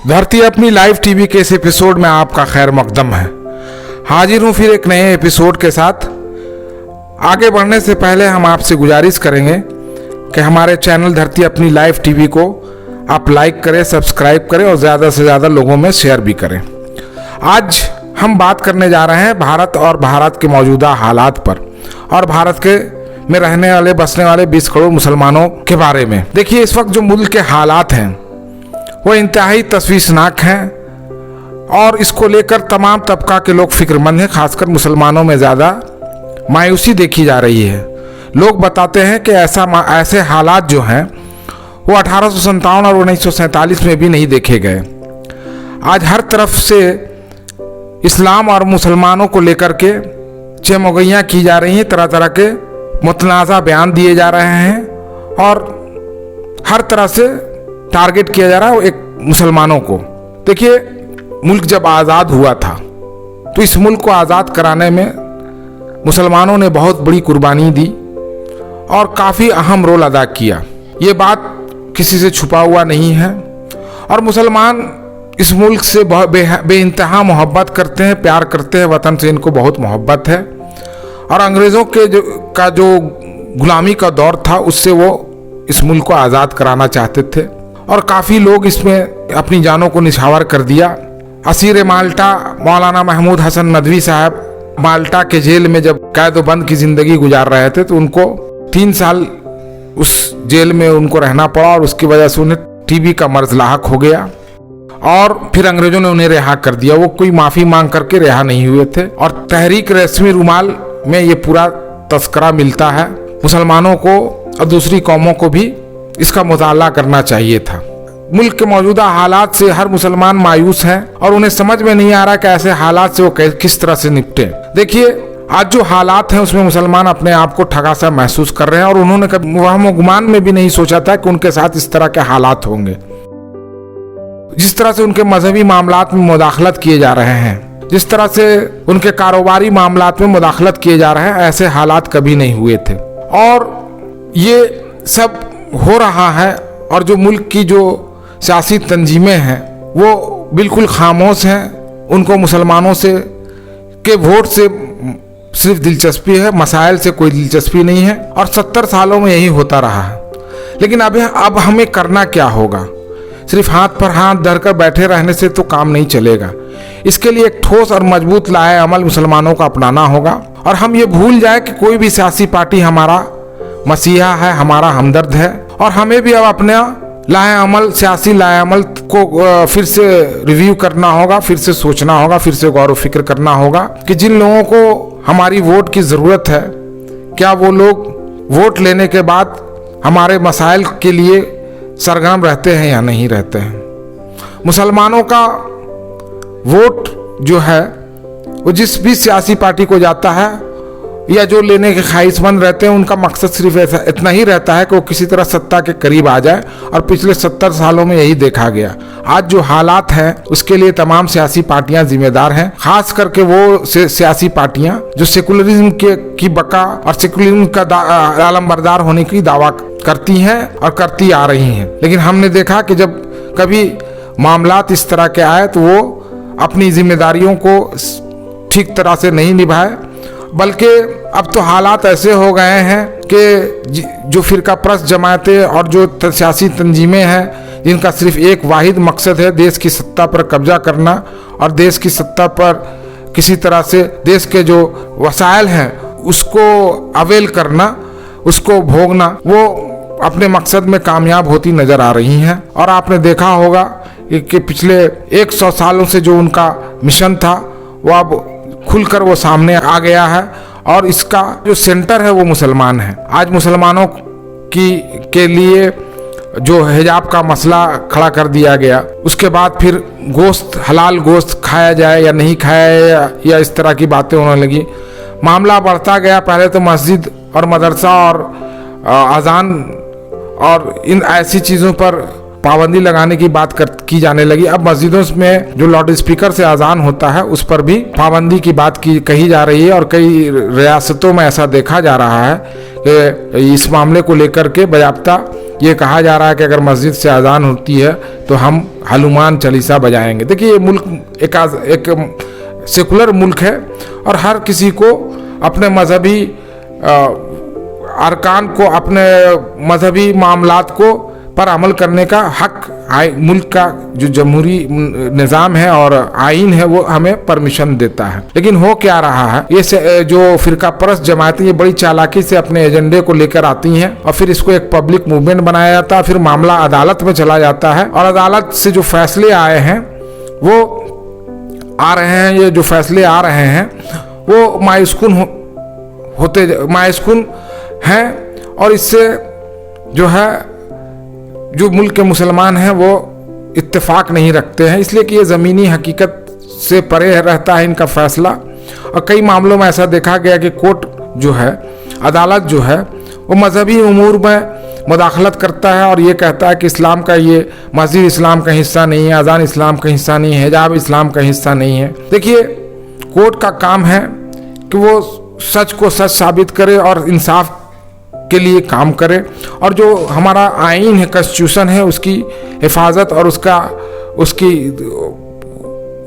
धरती अपनी live TV के इस एपिसोड में आपका खैर मकदम है। हाजिर हूँ फिर एक नए एपिसोड के साथ। आगे बढ़ने से पहले हम आपसे गुजारिश करेंगे कि हमारे चैनल धरती अपनी लाइव टीवी को आप लाइक करें, सब्सक्राइब करें और ज़्यादा से ज़्यादा लोगों में शेयर भी करें। आज हम बात करने जा रहे हैं भारत और भारत के मौजूदा हालात पर और भारत के में रहने वाले बसने वाले 20 करोड़ मुसलमानों के बारे में। देखिए, इस वक्त जो मुल्क के हालात हैं वो इंतहाई तशवीशनाक हैं और इसको लेकर तमाम तबका के लोग फिक्रमंद हैं। खासकर मुसलमानों में ज़्यादा मायूसी देखी जा रही है। लोग बताते हैं कि ऐसे हालात जो हैं वो 1857 और 1947 में भी नहीं देखे गए। आज हर तरफ से इस्लाम और मुसलमानों को लेकर के चेमोगैयाँ की जा रही हैं, तरह तरह के मुतनाज़ा बयान दिए जा रहे हैं और हर तरह से टारगेट किया जा रहा है एक मुसलमानों को। देखिए, मुल्क जब आज़ाद हुआ था तो इस मुल्क को आज़ाद कराने में मुसलमानों ने बहुत बड़ी कुर्बानी दी और काफ़ी अहम रोल अदा किया। ये बात किसी से छुपा हुआ नहीं है और मुसलमान इस मुल्क से बेइंतहा मोहब्बत करते हैं, प्यार करते हैं। वतन से इनको बहुत मोहब्बत है और अंग्रेज़ों के जो गुलामी का दौर था उससे वो इस मुल्क को आज़ाद कराना चाहते थे और काफ़ी लोग इसमें अपनी जानों को निछावर कर दिया। असीर माल्टा मौलाना महमूद हसन नदवी साहब माल्टा के जेल में जब कैद-ओ-बंद की ज़िंदगी गुजार रहे थे तो उनको 3 साल उस जेल में उनको रहना पड़ा और उसकी वजह से उन्हें टीबी का मर्ज लाहक हो गया और फिर अंग्रेज़ों ने उन्हें रिहा कर दिया। वो कोई माफ़ी मांग करके रिहा नहीं हुए थे और तहरीक रेशमी रुमाल में ये पूरा तस्करा मिलता है। मुसलमानों को और दूसरी कौमों को भी इसका मुताला करना चाहिए था। मुल्क के मौजूदा हालात से हर मुसलमान मायूस है और उन्हें समझ में नहीं आ रहा कि ऐसे हालात से वो किस तरह से निपटे। देखिए, आज जो हालात हैं उसमें मुसलमान अपने आप को ठगा सा महसूस कर रहे हैं और उन्होंने कभी वहम गुमान में भी नहीं सोचा था कि उनके साथ इस तरह के हालात होंगे। जिस तरह से उनके मजहबी मामलात में मुदाखलत किए जा रहे हैं, जिस तरह से उनके कारोबारी मामलात में मुदाखलत किए जा रहे हैं, ऐसे हालात कभी नहीं हुए थे और ये सब हो रहा है। और जो मुल्क की जो सियासी तंजीमें हैं वो बिल्कुल खामोश हैं। उनको मुसलमानों से के वोट से सिर्फ दिलचस्पी है, मसाइल से कोई दिलचस्पी नहीं है और 70 सालों में यही होता रहा है। लेकिन अब हमें करना क्या होगा? सिर्फ हाथ पर हाथ धरकर बैठे रहने से तो काम नहीं चलेगा। इसके लिए एक ठोस और मजबूत लाए अमल मुसलमानों को अपनाना होगा और हम ये भूल जाए कि कोई भी सियासी पार्टी हमारा मसीहा है, हमारा हमदर्द है और हमें भी अब अपने सियासी लाए अमल को फिर से रिव्यू करना होगा, फिर से सोचना होगा, फिर से गौर व फिक्र करना होगा कि जिन लोगों को हमारी वोट की ज़रूरत है, क्या वो लोग वोट लेने के बाद हमारे मसाइल के लिए सरगर्म रहते हैं या नहीं रहते हैं। मुसलमानों का वोट जो है वो जिस भी सियासी पार्टी को जाता है या जो लेने के ख्वाहिशमंद रहते हैं, उनका मकसद सिर्फ इतना ही रहता है कि वो किसी तरह सत्ता के करीब आ जाए और पिछले 70 सालों में यही देखा गया। आज जो हालात हैं उसके लिए तमाम सियासी पार्टियां जिम्मेदार हैं, खास करके वो सियासी पार्टियां जो सेकुलरिज्म की बका और सेकुलरिज्म का आलमबरदार होने की दावा करती हैं और करती आ रही हैं। लेकिन हमने देखा कि जब कभी मामलात इस तरह के आए तो वो अपनी जिम्मेदारियों को ठीक तरह से नहीं निभाए, बल्कि अब तो हालात ऐसे हो गए हैं कि जो फिरका परस्त जमातें और जो सियासी तंजीमें हैं जिनका सिर्फ एक वाहिद मकसद है देश की सत्ता पर कब्जा करना और देश की सत्ता पर किसी तरह से देश के जो वसाइल हैं उसको अवेल करना, उसको भोगना, वो अपने मकसद में कामयाब होती नज़र आ रही हैं। और आपने देखा होगा कि पिछले 100 सालों से जो उनका मिशन था वो अब खुलकर वो सामने आ गया है और इसका जो सेंटर है वो मुसलमान है। आज मुसलमानों के लिए जो हिजाब का मसला खड़ा कर दिया गया, उसके बाद फिर हलाल गोश्त खाया जाए या नहीं खाया या इस तरह की बातें होने लगी। मामला बढ़ता गया। पहले तो मस्जिद और मदरसा और अजान और इन ऐसी चीज़ों पर पाबंदी लगाने की बात की जाने लगी। अब मस्जिदों में जो लाउड स्पीकर से अजान होता है उस पर भी पाबंदी की बात कही जा रही है, और कई रियासतों में ऐसा देखा जा रहा है कि इस मामले को लेकर के बाकायदा ये कहा जा रहा है कि अगर मस्जिद से अजान होती है तो हम हनुमान चालीसा बजाएंगे। देखिए, ये मुल्क एक सेकुलर मुल्क है और हर किसी को अपने मजहबी अरकान को, अपने मजहबी मामलात को पर अमल करने का हक मुल्क का जो जमहूरी निज़ाम है और आइन है वो हमें परमिशन देता है। लेकिन हो क्या रहा है, ये जो फिरका परस्त जमातें ये बड़ी चालाकी से अपने एजेंडे को लेकर आती हैं और फिर इसको एक पब्लिक मूवमेंट बनाया जाता है, फिर मामला अदालत में चला जाता है और अदालत से जो फैसले आए हैं वो आ रहे हैं, ये जो फैसले आ रहे हैं वो मायूसकुन हैं, और इससे जो है जो मुल्क के मुसलमान हैं वो इत्तेफाक नहीं रखते हैं, इसलिए कि ये ज़मीनी हकीकत से परे रहता है इनका फैसला। और कई मामलों में ऐसा देखा गया कि कोर्ट जो है, अदालत जो है, वो मजहबी उमूर में मुदाखलत करता है और ये कहता है कि इस्लाम का ये मस्जिद इस्लाम का हिस्सा नहीं है, अजान इस्लाम का हिस्सा नहीं है, हिजाब इस्लाम का हिस्सा नहीं है। देखिए, कोर्ट का काम है कि वो सच को सच साबित करे और इंसाफ के लिए काम करे, और जो हमारा आइन है, कॉन्स्टिट्यूशन है, उसकी हिफाजत और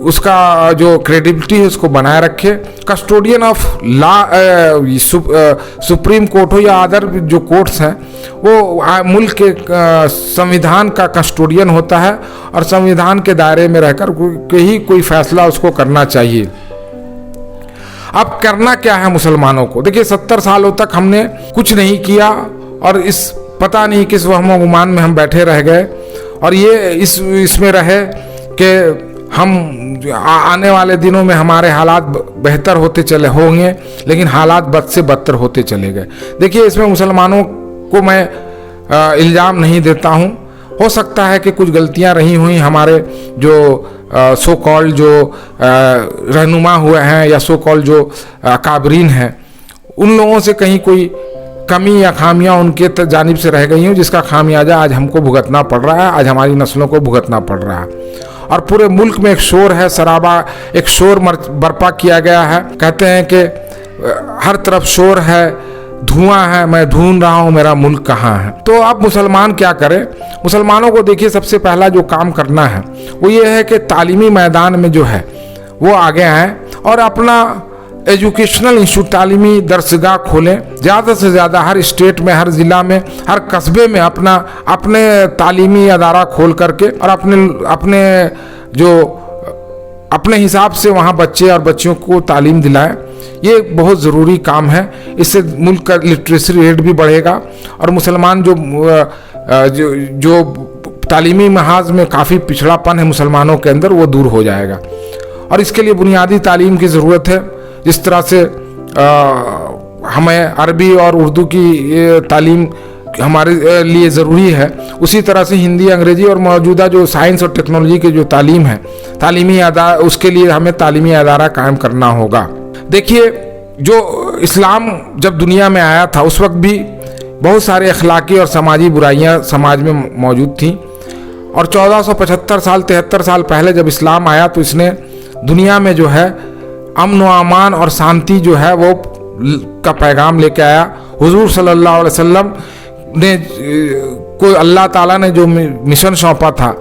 उसका जो क्रेडिबिलिटी है उसको बनाए रखे। Custodian of law supreme court हो या अदर जो कोर्ट्स हैं वो मुल्क के संविधान का कस्टोडियन होता है और संविधान के दायरे में रहकर ही कोई फैसला उसको करना चाहिए। अब करना क्या है मुसलमानों को? देखिए, 70 सालों तक हमने कुछ नहीं किया और पता नहीं किस वहम गुमान में हम बैठे रह गए, और ये इसमें रहे कि हम आने वाले दिनों में हमारे हालात बेहतर होते चले होंगे, लेकिन हालात बद से बदतर होते चले गए। देखिए, इसमें मुसलमानों को मैं इल्ज़ाम नहीं देता हूँ, हो सकता है कि कुछ गलतियाँ रही हुई हमारे जो सो कॉल्ड जो रहनुमा हुए हैं या सो कॉल्ड जो काबरीन हैं, उन लोगों से कहीं कोई कमी या खामियां उनके जानिब से रह गई हूँ, जिसका खामियाजा आज हमको भुगतना पड़ रहा है, आज हमारी नस्लों को भुगतना पड़ रहा है। और पूरे मुल्क में एक शोर है, सराबा एक शोर बर्पा किया गया है। कहते हैं कि हर तरफ शोर है, धुआं है, मैं ढूंढ रहा हूँ मेरा मुल्क कहाँ है। तो अब मुसलमान क्या करें? मुसलमानों को देखिए, सबसे पहला जो काम करना है वो ये है कि तालीमी मैदान में जो है वो आगे आएँ और अपना एजुकेशनल इंस्टीट्यूट, तालीमी दरसगाह खोलें। ज़्यादा से ज़्यादा हर स्टेट में, हर ज़िला में, हर कस्बे में अपने तालीमी अदारा खोल करके और अपने हिसाब से वहाँ बच्चे और बच्चियों को तालीम दिलाएं। ये बहुत ज़रूरी काम है। इससे मुल्क का लिटरेसी रेट भी बढ़ेगा और मुसलमान जो तालीमी महाज में काफ़ी पिछड़ापन है मुसलमानों के अंदर, वो दूर हो जाएगा। और इसके लिए बुनियादी तालीम की ज़रूरत है। जिस तरह से हमें अरबी और उर्दू की तालीम हमारे लिए ज़रूरी है, उसी तरह से हिंदी, अंग्रेज़ी और मौजूदा जो साइंस और टेक्नोलॉजी की जो तालीम है, तालीमी अदारा, उसके लिए हमें तालीमी अदारा कायम करना होगा। देखिए, जो इस्लाम जब दुनिया में आया था उस वक्त भी बहुत सारे अखलाकी और समाजी बुराइयां समाज में मौजूद थीं, और 1475 साल 73 साल पहले जब इस्लाम आया तो इसने दुनिया में जो है अमन व अमान और शांति जो है वो का पैगाम लेके आया। हुजूर सल्लल्लाहु अलैहि वसल्लम ने को अल्लाह ताला ने जो मिशन सौंपा था,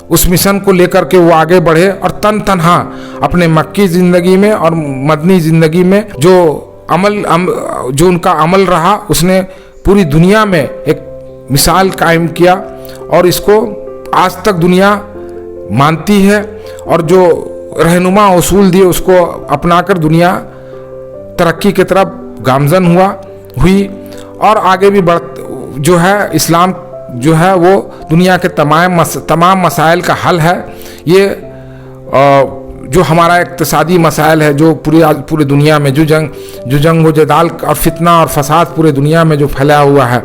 उस मिशन को लेकर के वो आगे बढ़े और तनहा अपने मक्की ज़िंदगी में और मदनी ज़िंदगी में जो उनका अमल रहा, उसने पूरी दुनिया में एक मिसाल कायम किया और इसको आज तक दुनिया मानती है। और जो रहनुमा उसूल दिए उसको अपनाकर दुनिया तरक्की की तरफ गामजन हुई और आगे भी जो है इस्लाम जो है वो दुनिया के तमाम मसाइल का हल है। ये जो हमारा इक्तिसादी मसाइल है, जो पूरी दुनिया में जो जंग व जदाल और फितना और फसाद पूरे दुनिया में जो फैला हुआ है,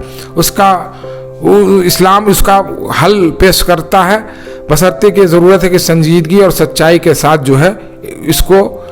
इस्लाम उसका हल पेश करता है, बशर्ते की ज़रूरत है कि संजीदगी और सच्चाई के साथ जो है इसको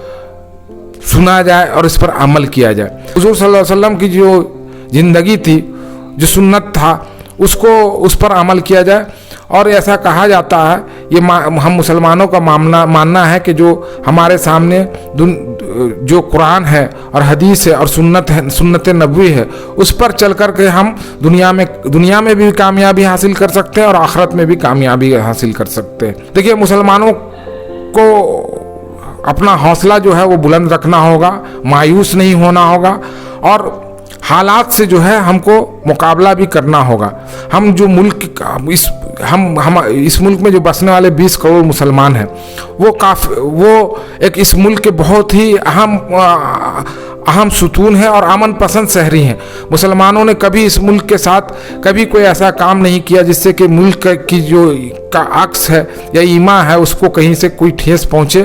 सुना जाए और इस पर अमल किया जाए। हुजूर सल्लल्लाहु अलैहि वसल्लम की जो ज़िंदगी थी, जो सुन्नत था, उसको उस पर अमल किया जाए। और ऐसा कहा जाता है, ये हम मुसलमानों का मानना है कि जो हमारे सामने जो कुरान है और हदीस है और सुन्नत नबवी है, उस पर चल कर के हम दुनिया में भी कामयाबी हासिल कर सकते हैं और आखिरत में भी कामयाबी हासिल कर सकते हैं। देखिए, मुसलमानों को अपना हौसला जो है वो बुलंद रखना होगा, मायूस नहीं होना होगा और हालात से जो है हमको मुकाबला भी करना होगा। हम जो मुल्क इस मुल्क में जो बसने वाले 20 करोड़ मुसलमान हैं, वो एक इस मुल्क के बहुत ही अहम सुतून है और अमन पसंद शहरी हैं। मुसलमानों ने कभी इस मुल्क के साथ कभी कोई ऐसा काम नहीं किया जिससे कि मुल्क की जो का अक्स है या ईमा है उसको कहीं से कोई ठेस पहुँचे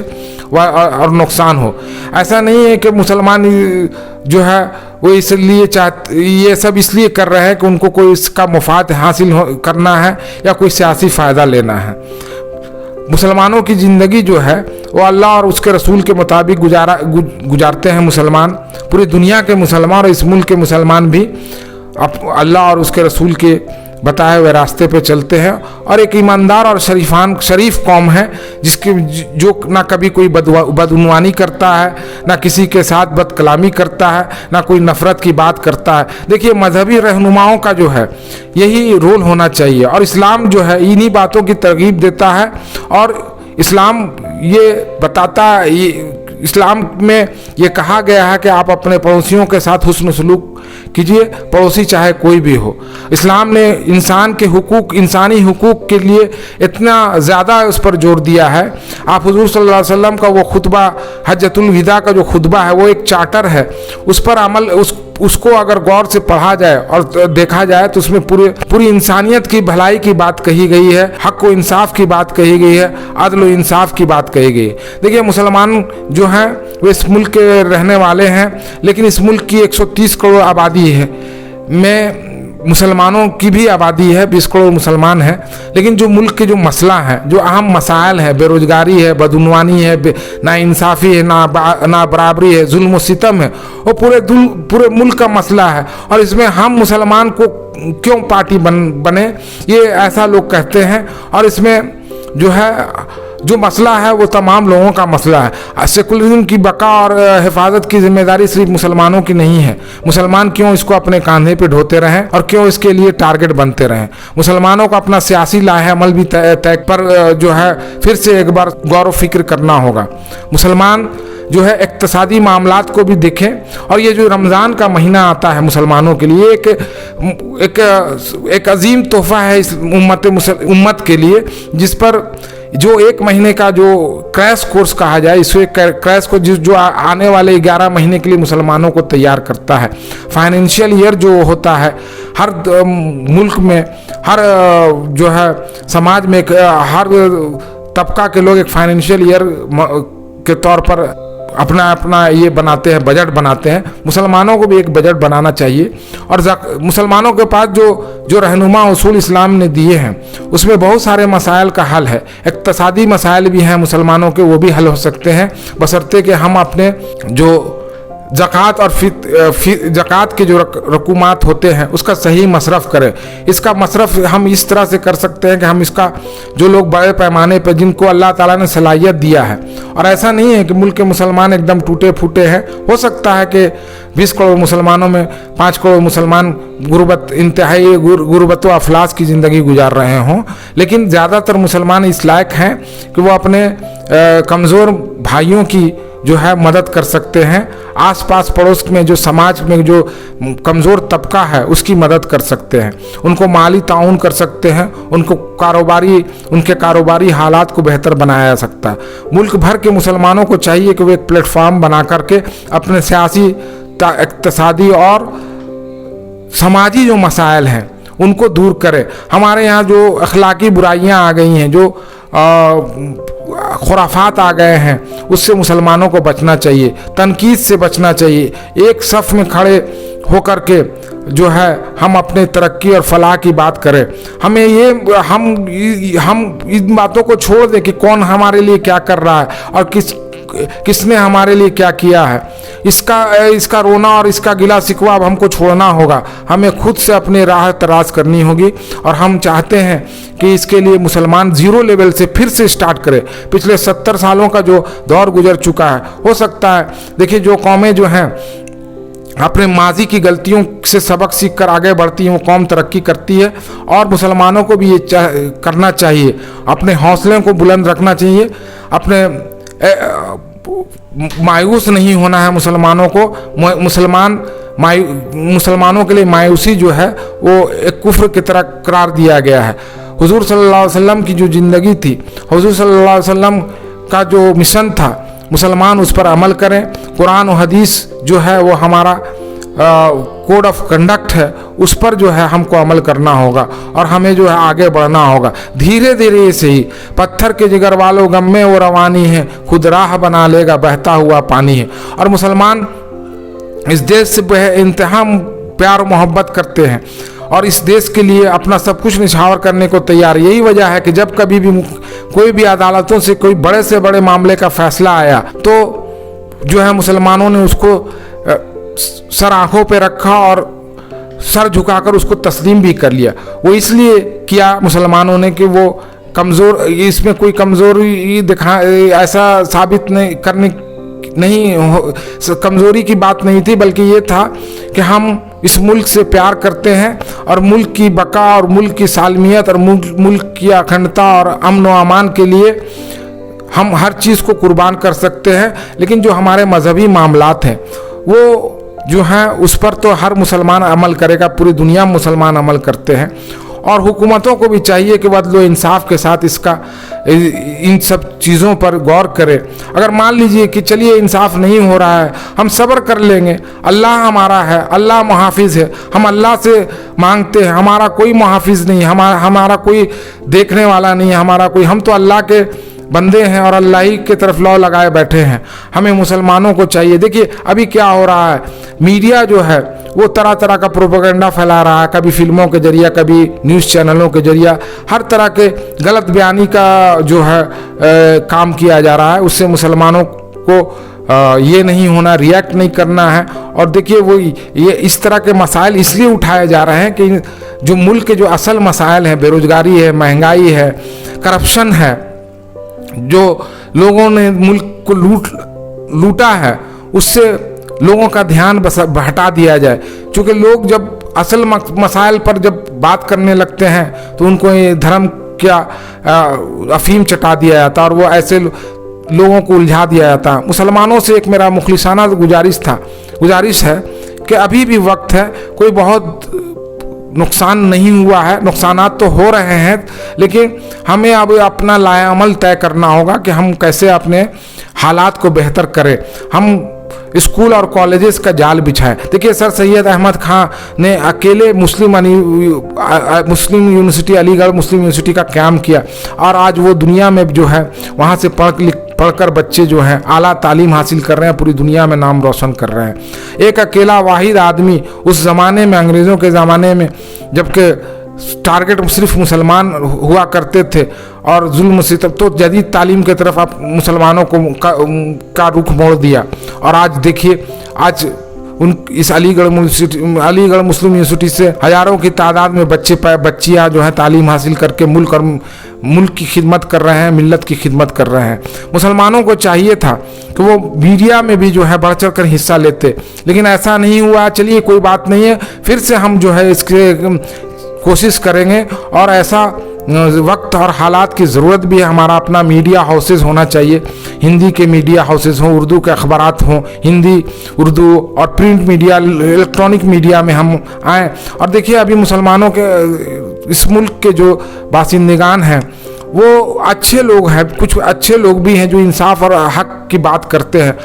और नुकसान हो। ऐसा नहीं है कि मुसलमान जो है वो इसलिए ये सब इसलिए कर रहे हैं कि उनको कोई इसका मुफाद हासिल करना है या कोई सियासी फ़ायदा लेना है। मुसलमानों की ज़िंदगी जो है वो अल्लाह और उसके रसूल के मुताबिक गुजारते हैं मुसलमान। पूरी दुनिया के मुसलमान और इस मुल्क के मुसलमान भी अल्लाह और उसके रसूल के बताए हुए रास्ते पे चलते हैं और एक ईमानदार और शरीफ कौम है जो ना कभी कोई बदउनवानी करता है, ना किसी के साथ बदकलामी करता है, ना कोई नफ़रत की बात करता है। देखिए, मजहबी रहनुमाओं का जो है यही रोल होना चाहिए और इस्लाम जो है इन्हीं बातों की तरगीब देता है और इस्लाम ये बताता इस्लाम में ये कहा गया है कि आप अपने पड़ोसियों के साथ हुस्न सलूक कीजिए, पड़ोसी चाहे कोई भी हो। इस्लाम ने इंसान के हुकूक, इंसानी हुकूक के लिए इतना ज़्यादा उस पर जोर दिया है। आप हुजूर सल्लल्लाहु अलैहि वसल्लम का वो खुतबा, हज्जतुल विदा का जो खुतबा है, वो एक चार्टर है। उस पर अमल उसको अगर गौर से पढ़ा जाए और देखा जाए तो उसमें पूरी इंसानियत की भलाई की बात कही गई है, हक़ व इंसाफ की बात कही गई है, अदल व इंसाफ की बात कही गई है। देखिए, मुसलमान जो हैं वो इस मुल्क के रहने वाले हैं, लेकिन इस मुल्क की 130 करोड़ आबादी है में मुसलमानों की भी आबादी है, 20 करोड़ मुसलमान हैं। लेकिन जो मुल्क के जो मसला हैं, जो अहम मसाइल हैं, बेरोजगारी है, बदउनवानी है, नाइंसाफ़ी है, ना बराबरी है, जुल्म व सितम है, वो पूरे मुल्क का मसला है। और इसमें हम मुसलमान को क्यों पार्टी बने, ये ऐसा लोग कहते हैं। और इसमें जो है जो मसला है वो तमाम लोगों का मसला है। सेकुलरिज्म की बका और हिफाजत की जिम्मेदारी सिर्फ मुसलमानों की नहीं है। मुसलमान क्यों इसको अपने कांधे पे ढोते रहें और क्यों इसके लिए टारगेट बनते रहें। मुसलमानों को अपना सियासी लाहे अमल भी तय पर जो है फिर से एक बार गौर व फिक्र करना होगा। मुसलमान जो है इक्तिसादी मामलात को भी देखें। और ये जो रमज़ान का महीना आता है मुसलमानों के लिए एक अजीम तोहफ़ा है इस उम्मत के लिए, जिस पर जो एक महीने का जो क्रैश कोर्स कहा जाए, इसे क्रैश कोर्स जो आने वाले 11 महीने के लिए मुसलमानों को तैयार करता है। फाइनेंशियल ईयर जो होता है हर मुल्क में, हर जो है समाज में, हर तबका के लोग एक फाइनेंशियल ईयर के तौर पर अपना ये बनाते हैं, बजट बनाते हैं। मुसलमानों को भी एक बजट बनाना चाहिए। और मुसलमानों के पास जो रहनुमा उसूल इस्लाम ने दिए हैं उसमें बहुत सारे मसाइल का हल है। इक्तिसादी मसाइल भी हैं मुसलमानों के, वो भी हल हो सकते हैं, बशर्ते कि हम अपने जो ज़कात और ज़कात के जो रकूमात होते हैं उसका सही मसरफ़ करें। इसका मसरफ़ हम इस तरह से कर सकते हैं कि हम इसका जो लोग बड़े पैमाने पर जिनको अल्लाह ताला ने सलाहियत दिया है, और ऐसा नहीं है कि मुल्क के मुसलमान एकदम टूटे फूटे हैं। हो सकता है कि 20 करोड़ मुसलमानों में 5 करोड़ मुसलमान इंतहाई गुरबत व अफलास की ज़िंदगी गुजार रहे हों, लेकिन ज़्यादातर मुसलमान इस लायक हैं कि वो अपने कमज़ोर भाइयों की जो है मदद कर सकते हैं। आसपास पड़ोस में जो समाज में जो कमज़ोर तबका है उसकी मदद कर सकते हैं, उनको माली ताउन कर सकते हैं, उनके कारोबारी हालात को बेहतर बनाया जा सकता है। मुल्क भर के मुसलमानों को चाहिए कि वो एक प्लेटफार्म बना करके अपने सियासी, इक़्तिसादी और समाजी जो मसाइल हैं उनको दूर करें। हमारे यहाँ जो अखलाकी बुराइयाँ आ गई हैं, जो खुराफात आ गए हैं, उससे मुसलमानों को बचना चाहिए, तनकीद से बचना चाहिए। एक सफ़ में खड़े होकर के जो है हम अपने तरक्की और फलाह की बात करें। हमें हम इन बातों को छोड़ दें कि कौन हमारे लिए क्या कर रहा है और किसने हमारे लिए क्या किया है। इसका रोना और इसका गिला शिकवा अब हमको छोड़ना होगा। हमें खुद से अपनी राह तलाश करनी होगी और हम चाहते हैं कि इसके लिए मुसलमान जीरो लेवल से फिर से स्टार्ट करें। पिछले 70 सालों का जो दौर गुजर चुका है, हो सकता है देखिए जो कौमें जो हैं अपने माजी की गलतियों से सबक सीख कर आगे बढ़ती हैं, वो कौम तरक्की करती है। और मुसलमानों को भी ये करना चाहिए, अपने हौसले को बुलंद रखना चाहिए, अपने मायूस नहीं होना है मुसलमानों को। मुसलमानों के लिए मायूसी जो है वो एक कुफ्र की तरह करार दिया गया है। हुजूर सल्लल्लाहु अलैहि वसल्लम की जो ज़िंदगी थी, हुजूर सल्लल्लाहु अलैहि वसल्लम का जो मिशन था, मुसलमान उस पर अमल करें। कुरान और हदीस जो है वो हमारा कोड ऑफ कंडक्ट है, उस पर जो है हमको अमल करना होगा और हमें जो है आगे बढ़ना होगा। धीरे धीरे से ही पत्थर के जिगर वालों गम में वो रवानी है, खुद राह बना लेगा बहता हुआ पानी है। और मुसलमान इस देश से बेइंतहा प्यार मोहब्बत करते हैं और इस देश के लिए अपना सब कुछ निछावर करने को तैयार। यही वजह है कि जब कभी भी कोई भी अदालतों से कोई बड़े से बड़े मामले का फैसला आया तो जो है मुसलमानों ने उसको सर आंखों पे रखा और सर झुकाकर उसको तस्लीम भी कर लिया। वो इसलिए किया मुसलमानों ने कि वो कमज़ोर, इसमें कोई कमज़ोरी ऐसा साबित नहीं करने कमज़ोरी की बात नहीं थी, बल्कि ये था कि हम इस मुल्क से प्यार करते हैं और मुल्क की बका और मुल्क की सालमियत और मुल्क की अखंडता और अमन व अमान के लिए हम हर चीज़ को कुर्बान कर सकते हैं। लेकिन जो हमारे मजहबी मामलात हैं वो जो हैं उस पर तो हर मुसलमान अमल करेगा, पूरी दुनिया में मुसलमान अमल करते हैं। और हुकूमतों को भी चाहिए कि बदलो इंसाफ के साथ इन सब चीज़ों पर गौर करें। अगर मान लीजिए कि चलिए इंसाफ नहीं हो रहा है, हम सब्र कर लेंगे, अल्लाह हमारा है, अल्लाह मुहाफिज है, हम अल्लाह से मांगते हैं। हमारा कोई मुहाफिज नहीं, हमारा कोई देखने वाला नहीं है, हम तो अल्लाह के बंदे हैं और अल्लाह ही की तरफ लौ लगाए बैठे हैं। हमें मुसलमानों को चाहिए, देखिए अभी क्या हो रहा है, मीडिया जो है वो तरह तरह का प्रोपेगेंडा फैला रहा है, कभी फिल्मों के जरिए, कभी न्यूज़ चैनलों के जरिए, हर तरह के गलत बयानी का जो है काम किया जा रहा है। उससे मुसलमानों को ये नहीं होना, रिएक्ट नहीं करना है। और देखिए वो ये इस तरह के मसाइल इसलिए उठाए जा रहे हैं कि जो मुल्क के जो असल मसाइल हैं, बेरोजगारी है, महंगाई है, करप्शन है, जो लोगों ने मुल्क को लूटा है, उससे लोगों का ध्यान हटा दिया जाए। क्योंकि लोग जब असल मसाइल पर जब बात करने लगते हैं तो उनको ये धर्म क्या अफीम चटा दिया जाता और वो ऐसे लोगों को उलझा दिया जाता। मुसलमानों से एक मेरा मुखलिसाना गुजारिश है कि अभी भी वक्त है, कोई बहुत नुकसान नहीं हुआ है, नुकसानात तो हो रहे हैं, लेकिन हमें अब अपना लाएअमल तय करना होगा कि हम कैसे अपने हालात को बेहतर करें। हम स्कूल और कॉलेजेस का जाल बिछाएं। देखिए सर सैयद अहमद खान ने अकेले मुस्लिम यूनिवर्सिटी, अलीगढ़ मुस्लिम यूनिवर्सिटी का क्याम किया और आज वो दुनिया में जो है वहाँ से पढ़कर बच्चे जो हैं आला तालीम हासिल कर रहे हैं, पूरी दुनिया में नाम रोशन कर रहे हैं। एक अकेला वाहिद आदमी उस ज़माने में, अंग्रेज़ों के ज़माने में, जबकि टारगेट सिर्फ मुसलमान हुआ करते थे और जुल्म सितम, तो जदीद तालीम की तरफ आप मुसलमानों का रुख मोड़ दिया। और आज देखिए, आज इस अलीगढ़ मुस्लिम यूनिवर्सिटी से हज़ारों की तादाद में बच्चियाँ जो हैं तालीम हासिल करके मुल्क की खिदमत कर रहे हैं, मिल्लत की खिदमत कर रहे हैं। मुसलमानों को चाहिए था कि वो मीडिया में भी जो है बढ़ चढ़ कर हिस्सा लेते, लेकिन ऐसा नहीं हुआ। चलिए कोई बात नहीं है, फिर से हम जो है इसके कोशिश करेंगे और ऐसा वक्त और हालात की ज़रूरत भी है। हमारा अपना मीडिया हाउसेस होना चाहिए, हिंदी के मीडिया हाउसेस हों, उर्दू के अखबारात हों, हिंदी, उर्दू और प्रिंट मीडिया, इलेक्ट्रॉनिक मीडिया में हम आएँ। और देखिए अभी मुसलमानों के इस मुल्क के जो बासिंदगान हैं वो अच्छे लोग हैं, कुछ अच्छे लोग भी हैं जो इंसाफ और हक की बात करते हैं।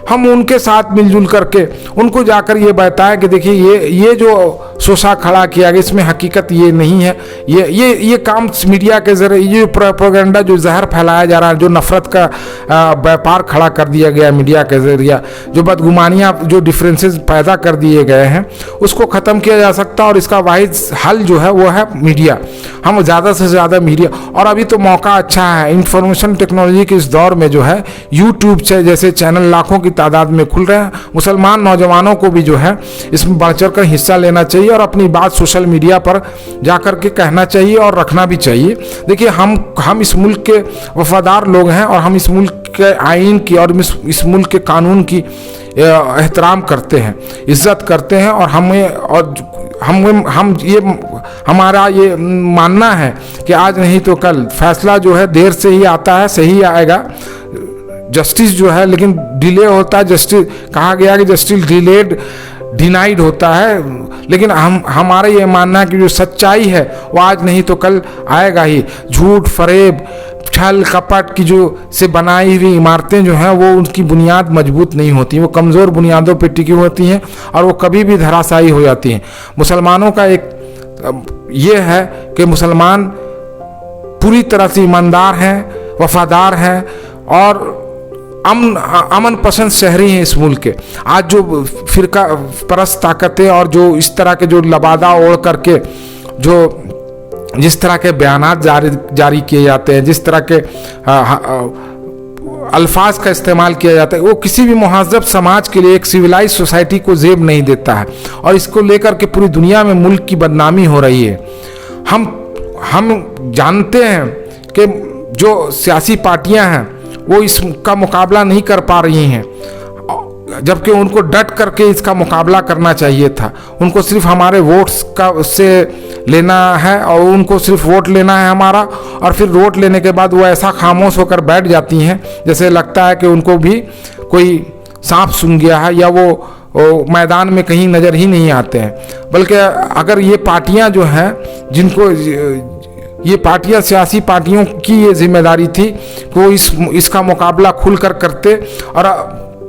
हम उनके साथ मिलजुल करके उनको जाकर ये बताएं कि देखिए ये जो शोषा खड़ा किया गया। इसमें हकीकत ये नहीं है। ये काम मीडिया के जरिए, ये प्रोपेगेंडा जो जहर फैलाया जा रहा है, जो नफरत का व्यापार खड़ा कर दिया गया मीडिया के जरिए, जो बदगुमानियाँ, जो डिफरेंसेस पैदा कर दिए गए हैं, उसको ख़त्म किया जा सकता है। और इसका वाहिद हल जो है वो है मीडिया। हम ज़्यादा से ज़्यादा मीडिया, और अभी तो मौका अच्छा है इंफॉर्मेशन टेक्नोलॉजी के इस दौर में जो है यूट्यूब से जैसे चैनल लाखों की तादाद में खुल रहे हैं। मुसलमान नौजवानों को भी जो है इसमें बढ़ चढ़ कर हिस्सा लेना चाहिए और अपनी बात सोशल मीडिया पर जाकर के कहना चाहिए और रखना भी चाहिए। देखिए, हम इस मुल्क के वफादार लोग हैं और हम इस मुल्क के आइन की और इस मुल्क के कानून की एहतराम करते हैं, इज्जत करते हैं। और हमारा ये मानना है कि आज नहीं तो कल फैसला जो है देर से ही आता है, सही आएगा। जस्टिस जो है लेकिन डिले होता है। जस्टिस कहा गया कि जस्टिस डिलेड डिनाइड होता है, लेकिन हमारा ये मानना है कि जो सच्चाई है वो आज नहीं तो कल आएगा ही। झूठ, फरेब, छल कपट की जो से बनाई हुई इमारतें जो हैं वो उनकी बुनियाद मजबूत नहीं होती, वो कमज़ोर बुनियादों पर टिकी होती हैं और वो कभी भी धराशायी हो जाती हैं। मुसलमानों का एक ये है कि मुसलमान पूरी तरह से ईमानदार हैं, वफादार हैं और अमन पसंद शहरी हैं इस मुल्क के। आज जो फिरका परस्त ताकतें और जो इस तरह के जो लबादा ओढ़ करके जो जिस तरह के बयानात जारी किए जाते हैं, जिस तरह के अल्फाज का इस्तेमाल किया जाता है, वो किसी भी मुहज़्ज़ब समाज के लिए, एक सिविलाइज सोसाइटी को जेब नहीं देता है। और इसको लेकर के पूरी दुनिया में मुल्क की बदनामी हो रही है। हम जानते हैं कि जो सियासी पार्टियां हैं वो इसका मुकाबला नहीं कर पा रही हैं, जबकि उनको डट करके इसका मुकाबला करना चाहिए था। उनको सिर्फ हमारे वोट्स का उससे लेना है और उनको सिर्फ वोट लेना है हमारा, और फिर वोट लेने के बाद वो ऐसा खामोश होकर बैठ जाती हैं जैसे लगता है कि उनको भी कोई सांप सूंघ गया है या वो मैदान में कहीं नज़र ही नहीं आते हैं। बल्कि अगर ये पार्टियां जो हैं, जिनको ये पार्टियां, सियासी पार्टियों की ये जिम्मेदारी थी कि वो इसका मुकाबला खुलकर करते और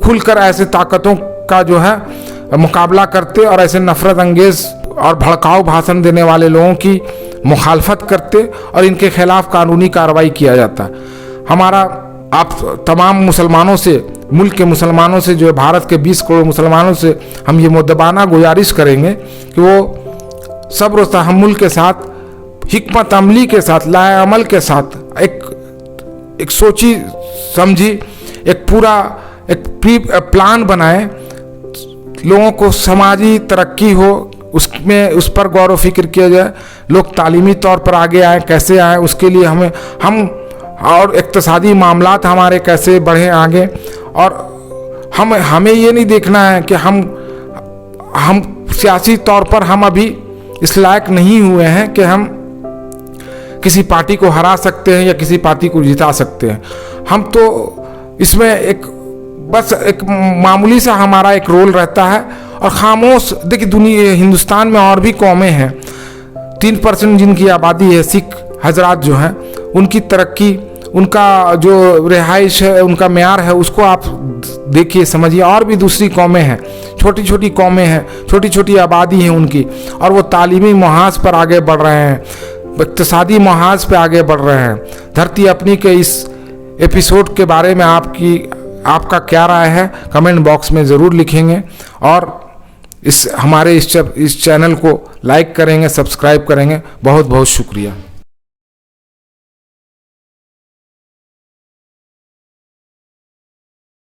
खुलकर ऐसे ताकतों का जो है मुकाबला करते और ऐसे नफरत अंगेज और भड़काऊ भाषण देने वाले लोगों की मुखालफत करते और इनके खिलाफ कानूनी कार्रवाई किया जाता। हमारा आप तमाम मुसलमानों से, मुल्क के मुसलमानों से, जो भारत के 20 करोड़ मुसलमानों से हम ये मुद्दबाना गुजारिश करेंगे कि वो सब्र और तहम्मुल के साथ, हिकमत अमली के साथ, लाए अमल के साथ एक सोची समझी एक पूरा प्लान बनाए, लोगों को समाजी तरक्की हो उसमें उस पर गौर व फिक्र किया जाए, लोग तालीमी तौर पर आगे आए, कैसे आए उसके लिए हम और इक्तिसादी मामलात हमारे कैसे बढ़ें आगे। और हमें ये नहीं देखना है कि हम सियासी तौर पर हम अभी इस लायक नहीं हुए हैं कि हम किसी पार्टी को हरा सकते हैं या किसी पार्टी को जिता सकते हैं। हम तो इसमें बस एक मामूली सा हमारा एक रोल रहता है और खामोश। देखिए, हिंदुस्तान में और भी कौमें हैं, 3% जिनकी आबादी है, सिख हजरात जो हैं, उनकी तरक्की, उनका जो रिहाइश है, उनका म्यार है, उसको आप देखिए, समझिए। और भी दूसरी कौमें हैं, छोटी छोटी कौमें हैं, छोटी छोटी आबादी है उनकी, और वो तालीमी महाज पर आगे बढ़ रहे हैं, इक्तिसादी महाज पे आगे बढ़ रहे हैं। धरती अपनी के इस एपिसोड के बारे में आपका क्या राय है, कमेंट बॉक्स में ज़रूर लिखेंगे और हमारे इस चैनल को लाइक करेंगे, सब्सक्राइब करेंगे। बहुत बहुत शुक्रिया।